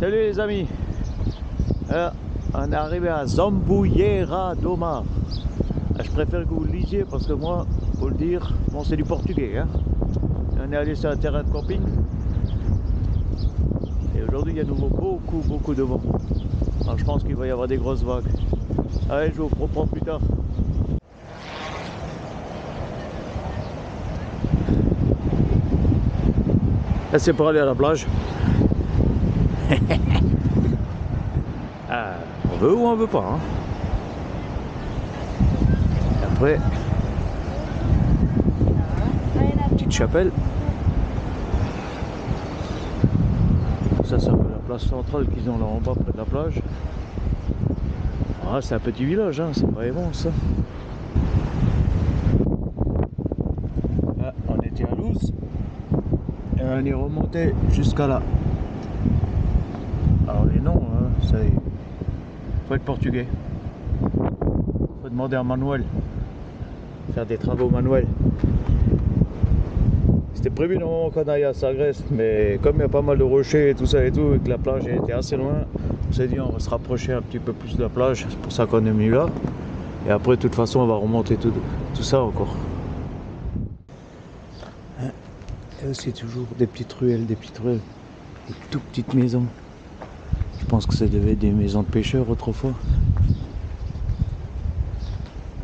Salut les amis. On est arrivé à Zambujeira do Mar. Je préfère que vous le lisiez parce que moi, faut le dire, bon c'est du portugais. Hein. On est allé sur un terrain de camping. Et aujourd'hui il y a nouveau beaucoup de vent. Alors je pense qu'il va y avoir des grosses vagues. Allez, je vous reprends plus tard. Là c'est pour aller à la plage. On veut ou on veut pas. Hein. Et après, petite chapelle. Ça c'est un peu la place centrale qu'ils ont là en bas près de la plage. Ah, c'est un petit village, hein, c'est pas immense ça. Là, on était à Luz et on est remonté jusqu'à là. Alors les noms, hein, c'est... faut être portugais. Faut demander à Manuel. Faire des travaux manuels. C'était prévu normalement qu'on aille à Sagres, mais comme il y a pas mal de rochers et tout ça et tout, et que la plage était assez loin, on s'est dit on va se rapprocher un petit peu plus de la plage, c'est pour ça qu'on est venu là. Et après de toute façon on va remonter tout ça encore. Et aussi toujours des petites ruelles, des tout petites maisons. Je pense que ça devait être des maisons de pêcheurs autrefois.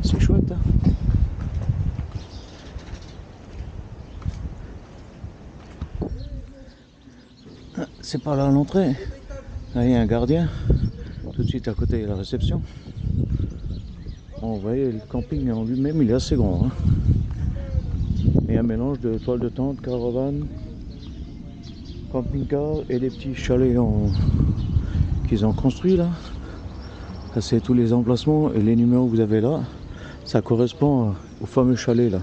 C'est chouette, hein. C'est par là à l'entrée. Là il y a un gardien. Tout de suite à côté il y a la réception. Bon, vous voyez, le camping en lui-même il est assez grand. Hein. Il y a un mélange de toiles de tente, caravane, camping-car et des petits chalets qu'ils ont construits là. Ça c'est tous les emplacements et les numéros que vous avez là. Ça correspond au fameux chalet là.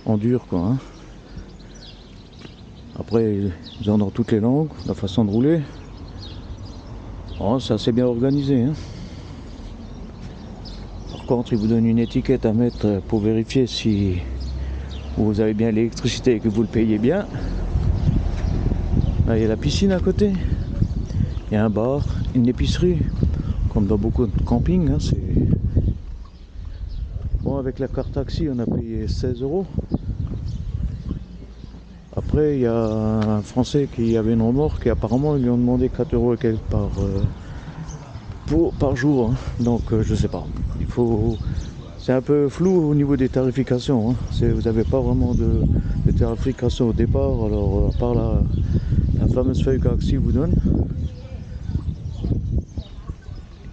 En dur quoi. Hein. Après ils ont dans toutes les langues, la façon de rouler. Oh, c'est assez bien organisé. Hein. Par contre ils vous donnent une étiquette à mettre pour vérifier si vous avez bien l'électricité et que vous le payez bien. Là il y a la piscine à côté. Il y a un bar, une épicerie. Comme dans beaucoup de campings. Hein, bon, avec la carte taxi on a payé 16 €. Après il y a un Français qui avait une remorque et apparemment ils lui ont demandé 4 € et quelques par jour. Hein. Donc je sais pas. C'est un peu flou au niveau des tarifications. Hein. Vous n'avez pas vraiment de tarification au départ. Alors à part la fameuse feuille que taxi vous donne.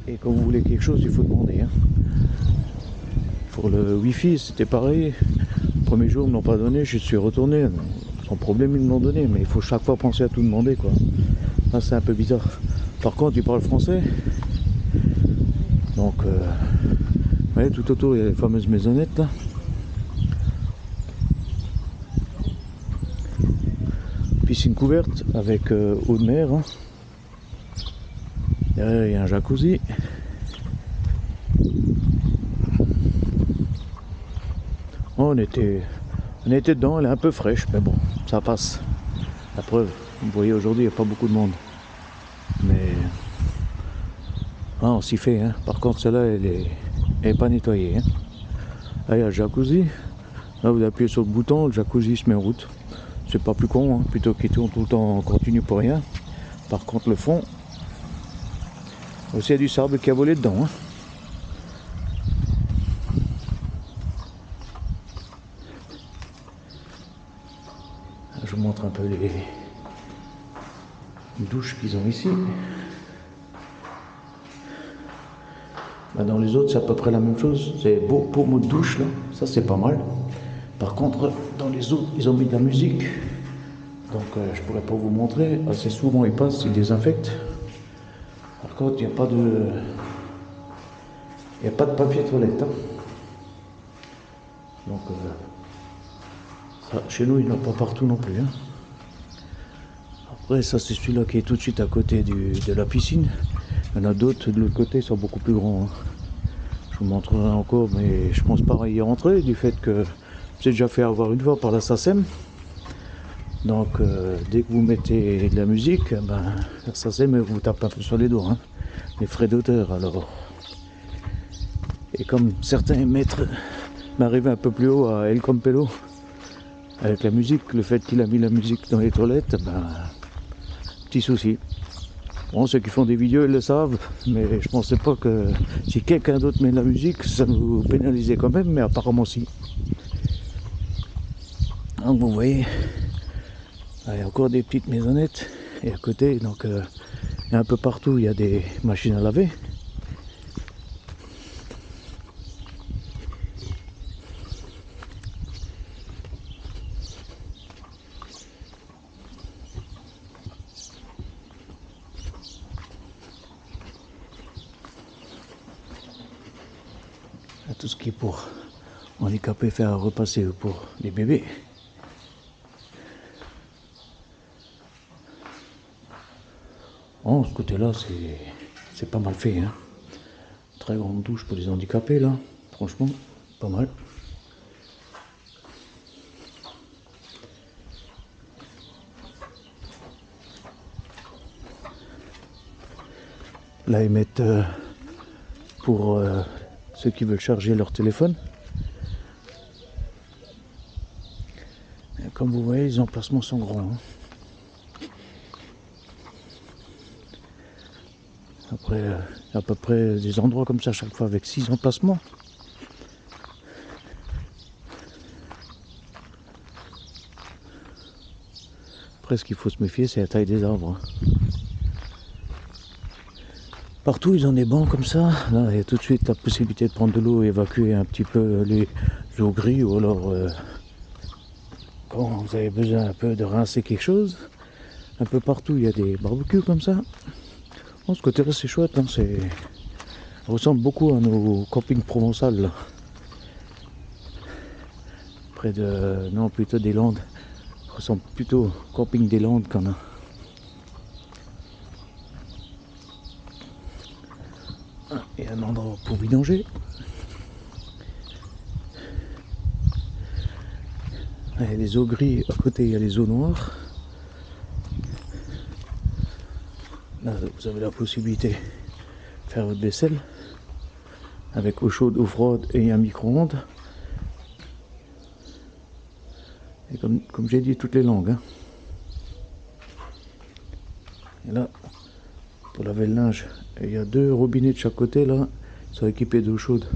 Et quand vous voulez quelque chose, il faut demander. Hein. Pour le wifi, c'était pareil. Le premier jour, ils ne m'ont pas donné, je suis retourné. Sans problème, ils me l'ont donné, mais il faut chaque fois penser à tout demander, quoi. Là, c'est un peu bizarre. Par contre, ils parlent français. Donc, vous voyez, tout autour, il y a les fameuses maisonnettes, là. Piscine couverte avec eau de mer. Hein. Derrière, il y a un jacuzzi. On était dedans, elle est un peu fraîche, mais bon, ça passe. La preuve, vous voyez aujourd'hui, il n'y a pas beaucoup de monde. Mais on s'y fait. Hein. Par contre, celle-là, elle est pas nettoyée. Hein. Là, il y a le jacuzzi. Là, vous appuyez sur le bouton, le jacuzzi se met en route. C'est pas plus con, hein, plutôt qu'il tourne tout le temps en continu pour rien. Par contre, le fond, aussi, il y a du sable qui a volé dedans. Hein. Je vous montre un peu les douches qu'ils ont ici. Dans les autres, c'est à peu près la même chose. C'est beau pommeau de douche là, ça c'est pas mal. Par contre, dans les autres, ils ont mis de la musique. Donc je pourrais pas vous montrer. Assez souvent ils passent, ils désinfectent. Par contre, il n'y a pas de papier toilette. Hein. Donc ça, chez nous, il n'y en a pas partout non plus. Hein. Après, ça c'est celui-là qui est tout de suite à côté de la piscine. Il y en a d'autres de l'autre côté, ils sont beaucoup plus grands. Hein. Je vous montrerai encore, mais je pense pas y rentrer du fait que j'ai déjà fait avoir une fois par la SACEM. Donc dès que vous mettez de la musique, ben ça c'est, mais vous tapez un peu sur les doigts, hein, les frais d'auteur alors. Et comme certains maîtres m'arrivaient un peu plus haut à El Campello, avec la musique, le fait qu'il a mis la musique dans les toilettes, ben petit souci. Bon, ceux qui font des vidéos, ils le savent, mais je pensais pas que si quelqu'un d'autre met de la musique, ça nous pénalisait quand même, mais apparemment si. Donc vous voyez, il y a encore des petites maisonnettes, et à côté, donc et un peu partout, il y a des machines à laver. Tout ce qui est pour handicapés, faire repasser pour les bébés. Bon, ce côté-là, c'est pas mal fait, hein. Très grande douche pour les handicapés, là. Franchement, pas mal. Là, ils mettent pour ceux qui veulent charger leur téléphone. Et comme vous voyez, les emplacements sont grands, hein. Après, à peu près des endroits comme ça chaque fois avec 6 emplacements. Après, ce qu'il faut se méfier, c'est la taille des arbres, hein. Partout, ils ont des bancs comme ça. Là, il y a tout de suite la possibilité de prendre de l'eau et évacuer un petit peu les eaux grises. Ou alors, quand vous avez besoin un peu de rincer quelque chose, un peu partout, il y a des barbecues comme ça. Bon, ce côté-là, c'est chouette, hein. Ça ressemble beaucoup à nos campings provençales, là. Près de... non, plutôt des Landes. Ça ressemble plutôt au camping des Landes qu'on a. Et un endroit pour vidanger. Il y a les eaux grises, à côté il y a les eaux noires. Là vous avez la possibilité de faire votre vaisselle avec eau chaude, eau froide et un micro-ondes. Et comme j'ai dit, toutes les langues, hein. Et là, pour laver le linge, il y a 2 robinets de chaque côté là, ils sont équipés d'eau chaude.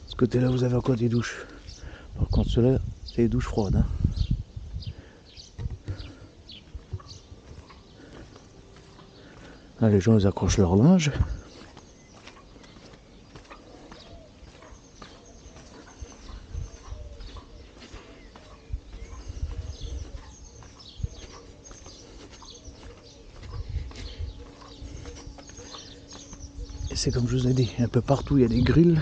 Ce côté-là, vous avez encore des douches. Par contre, ceux-là, c'est des douches froides, hein. Là, les gens, ils accrochent leur linge. Et c'est comme je vous ai dit, un peu partout, il y a des grilles.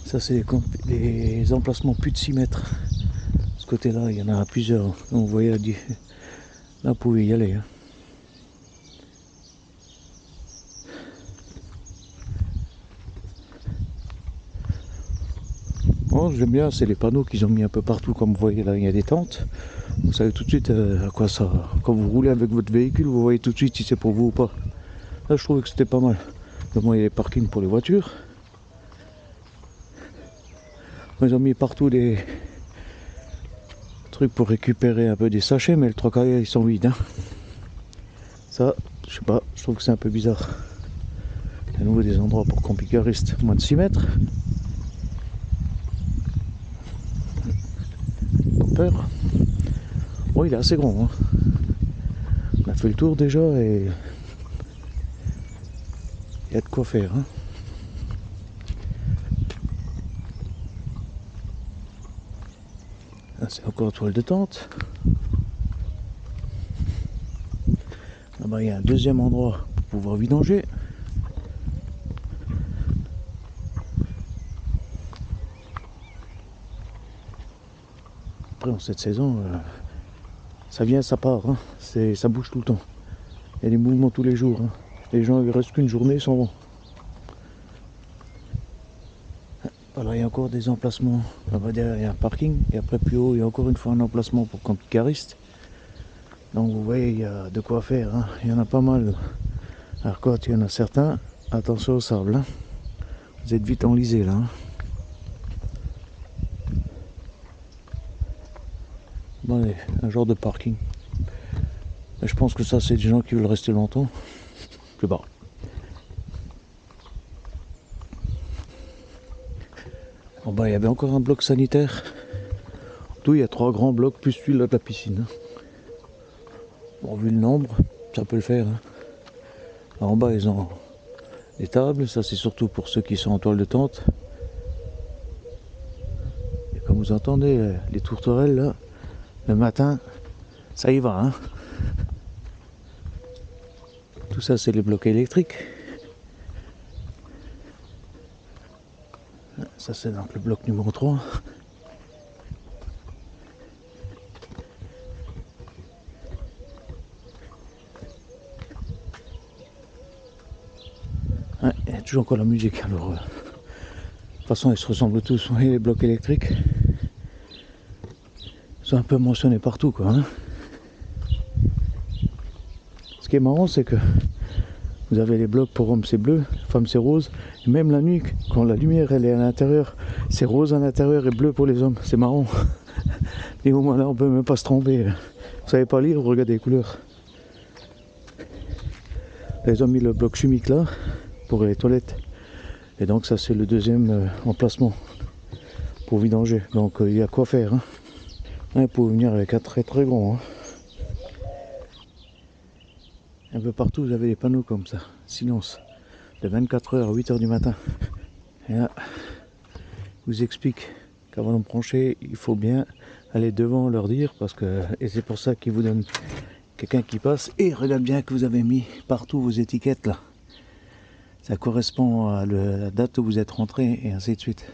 Ça, c'est les emplacements plus de 6 mètres. Ce côté-là, il y en a plusieurs. Donc, vous voyez, là, vous pouvez y aller, hein. Bon, j'aime bien, c'est les panneaux qu'ils ont mis un peu partout. Comme vous voyez, là, il y a des tentes. Vous savez tout de suite à quoi ça... Quand vous roulez avec votre véhicule, vous voyez tout de suite si c'est pour vous ou pas. Là, je trouvais que c'était pas mal. Donc, moi, il y a les parkings pour les voitures. Ils ont mis partout des trucs pour récupérer un peu des sachets, mais le 3/4 ils sont vides, hein. Ça, je sais pas, je trouve que c'est un peu bizarre. À nouveau des endroits pour camping-caristes, moins de 6 mètres. Pas peur. Bon, il est assez grand, hein. On a fait le tour déjà et il y a de quoi faire, hein. Là, c'est encore toile de tente. Là-bas, il y a un deuxième endroit pour pouvoir vidanger. Après, en cette saison, Ça vient, ça part, hein. Ça bouge tout le temps. Il y a des mouvements tous les jours, hein. Les gens, il reste qu'une journée, ils s'en vont. Voilà, il y a encore des emplacements. Là-bas derrière, il y a un parking. Et après, plus haut, il y a encore une fois un emplacement pour camping-cariste. Donc, vous voyez, il y a de quoi faire, hein. Il y en a pas mal. Alors, quand il y en a certains, attention au sable, hein. Vous êtes vite enlisés, là, hein. Bon, allez, un genre de parking. Mais je pense que ça, c'est des gens qui veulent rester longtemps. Je sais pas. En bas, il y avait encore un bloc sanitaire. Tout, il y a 3 grands blocs plus celui-là de la piscine. Bon, vu le nombre, ça peut le faire, hein. En bas, ils ont des tables. Ça, c'est surtout pour ceux qui sont en toile de tente. Et comme vous entendez, les tourterelles, là, le matin, ça y va, hein. Tout ça, c'est les blocs électriques. Ça, c'est donc le bloc numéro 3. Ouais, il y a toujours encore la musique. Alors, de toute façon, ils se ressemblent tous. Vous voyez, les blocs électriques sont un peu mentionnés partout, quoi, hein. Ce qui est marrant, c'est que vous avez les blocs pour hommes, c'est bleu, femmes, c'est rose. Et même la nuit, quand la lumière elle est à l'intérieur, c'est rose à l'intérieur et bleu pour les hommes. C'est marrant. Et au moins là, on peut même pas se tromper. Vous savez pas lire, regardez les couleurs. Là, ils ont mis le bloc chimique là pour les toilettes. Et donc ça, c'est le deuxième emplacement pour vidanger. Donc il y a quoi faire, hein. Ouais, pour venir avec un très très grand, hein. Un peu partout, vous avez des panneaux comme ça. Silence. De 24 h à 8 h du matin. Et là, je vous explique qu'avant de brancher, il faut bien aller devant leur dire parce que, et c'est pour ça qu'ils vous donnent quelqu'un qui passe et regarde bien que vous avez mis partout vos étiquettes là. Ça correspond à la date où vous êtes rentré et ainsi de suite.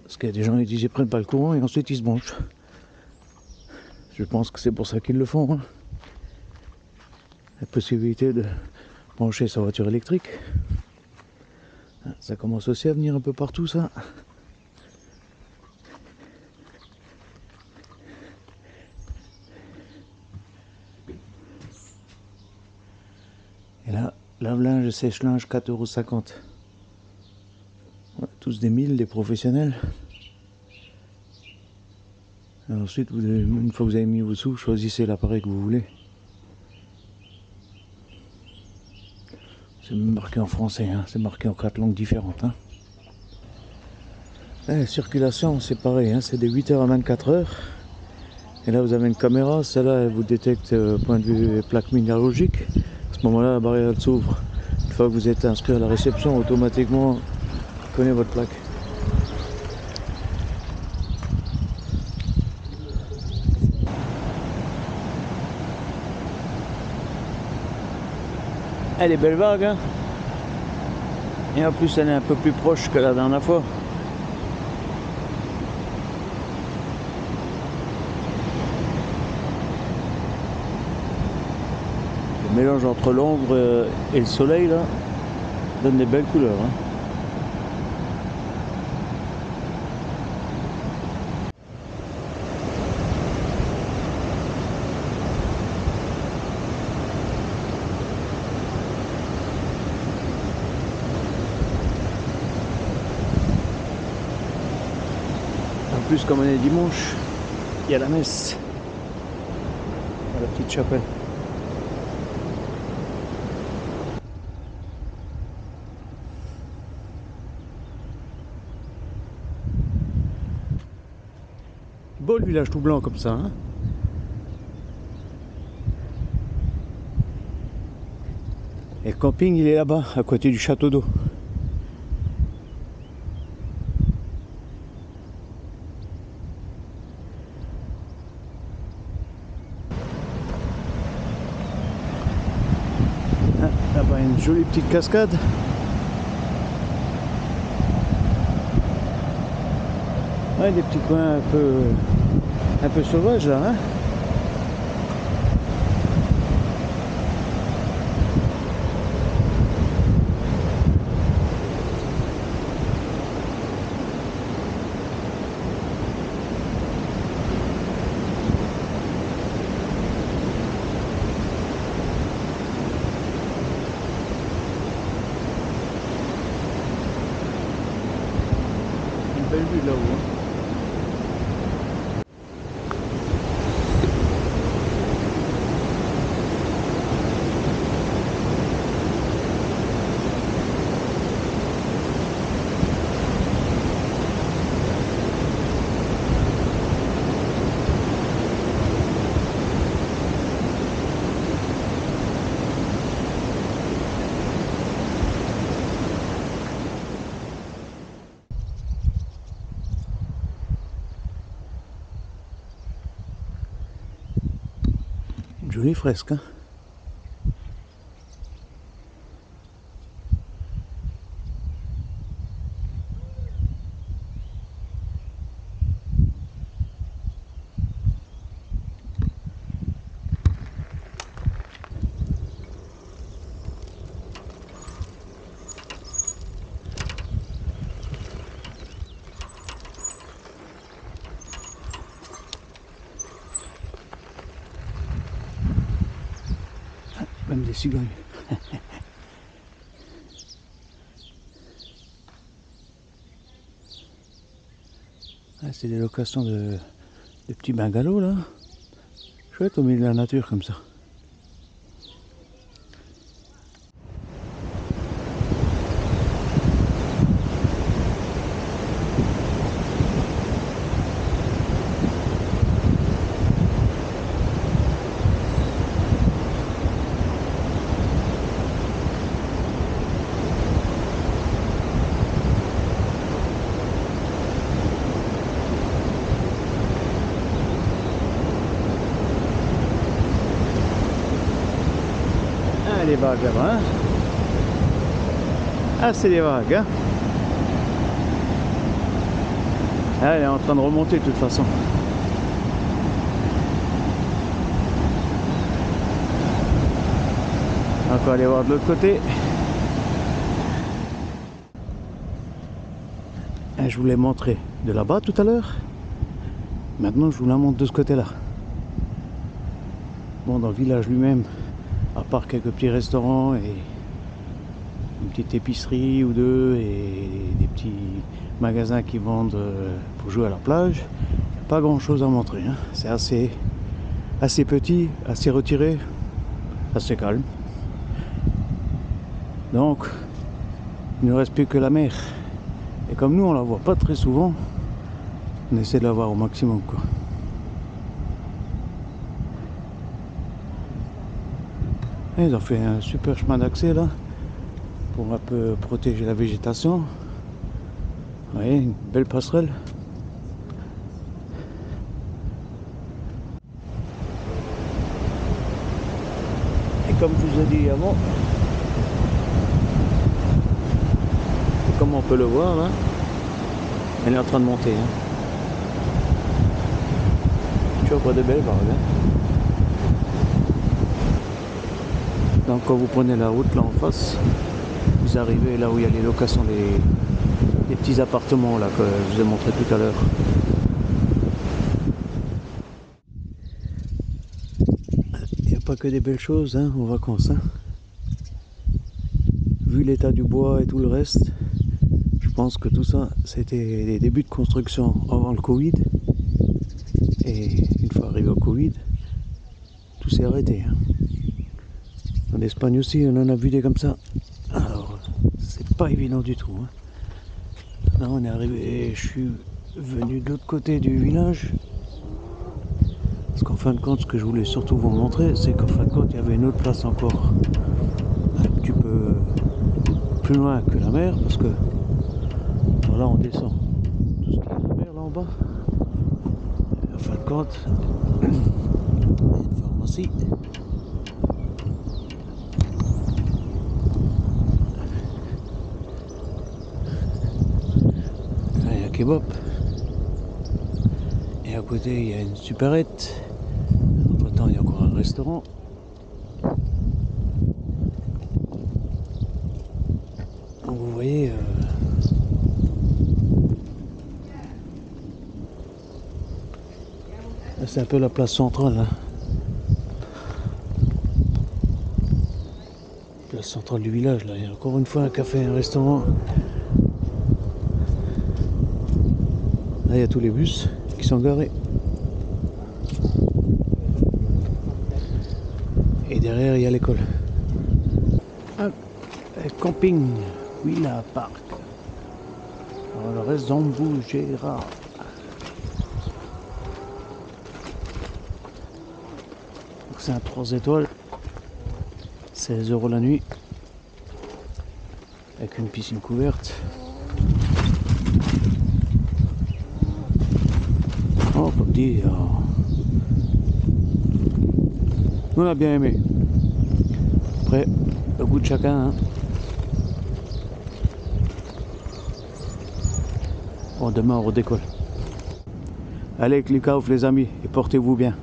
Parce qu'il y a des gens qui disent ils prennent pas le courant et ensuite ils se branchent. Je pense que c'est pour ça qu'ils le font, hein. La possibilité de brancher sa voiture électrique. Ça commence aussi à venir un peu partout, ça. Et là, lave-linge et sèche-linge 4,50 €. Ouais, tous des 1000, des professionnels. Et ensuite, une fois que vous avez mis vos sous, choisissez l'appareil que vous voulez. C'est marqué en français, hein. C'est marqué en 4 langues différentes, hein. La circulation, c'est pareil, hein. C'est de 8 h à 24 h. Et là, vous avez une caméra. Celle-là, elle vous détecte point de vue plaque minéralogique. À ce moment-là, la barrière elle s'ouvre. Une fois que vous êtes inscrit à la réception, automatiquement, il connaît votre plaque. Elle est belle vague, hein. Et en plus, elle est un peu plus proche que la dernière fois. Le mélange entre l'ombre et le soleil, là, donne des belles couleurs, hein. En plus, comme on est dimanche, il y a la messe à la petite chapelle. Beau le village tout blanc comme ça, hein. Et le camping, il est là-bas, à côté du château d'eau. voit une jolie petite cascade. Ouais, des petits coins un peu sauvages là, hein. Une belle vue là-haut, hein. Une jolie fresque, hein. Même des cigognes. Ah, c'est des locations de petits bungalows là. Chouette au milieu de la nature comme ça. Ah, les vagues là-bas, hein. Ah, c'est des vagues, hein. Ah, elle est en train de remonter de toute façon. Encore aller voir de l'autre côté. Ah, je vous l'ai montré de là-bas tout à l'heure. Maintenant, je vous la montre de ce côté-là. Bon, dans le village lui-même, à part quelques petits restaurants et une petite épicerie ou deux et des petits magasins qui vendent pour jouer à la plage, pas grand chose à montrer, hein. C'est assez petit, assez retiré, assez calme. Donc il ne reste plus que la mer, et comme nous on la voit pas très souvent, on essaie de la voir au maximum, quoi. Et ils ont fait un super chemin d'accès là pour un peu protéger la végétation. Vous voyez, une belle passerelle. Et comme je vous ai dit avant, comme on peut le voir là, elle est en train de monter, hein. Tu vois, pas de belles vagues, hein. Donc quand vous prenez la route là en face, vous arrivez là où il y a les locations des petits appartements là que je vous ai montré tout à l'heure. Il n'y a pas que des belles choses, hein, aux vacances, hein. Vu l'état du bois et tout le reste, je pense que tout ça c'était les débuts de construction avant le Covid. Et une fois arrivé au Covid, tout s'est arrêté, hein. En Espagne aussi, on en a vu des comme ça. Alors, c'est pas évident du tout, hein. Là, on est arrivé, je suis venu de l'autre côté du village. Parce qu'en fin de compte, ce que je voulais surtout vous montrer, c'est qu'en fin de compte, il y avait une autre place encore un petit peu plus loin que la mer. Parce que voilà, on descend tout ce qui est la mer là en bas. Et en fin de compte, il y a une pharmacie. kebab. Et à côté, il y a une supérette. Entre temps, il y a encore un restaurant. Donc vous voyez, c'est un peu la place centrale. Hein. Place centrale du village. Là, il y a encore une fois un café, un restaurant. Là, il y a tous les bus qui sont garés. Et derrière, il y a l'école. Un camping, Villa Park. Alors, le reste, on bougera. C'est un 3 étoiles. 16 € la nuit. Avec une piscine couverte. Oh, comme dit, on a bien aimé. Après, le goût de chacun. Hein. Bon, demain on redécolle. Allez, click off les amis, et portez-vous bien.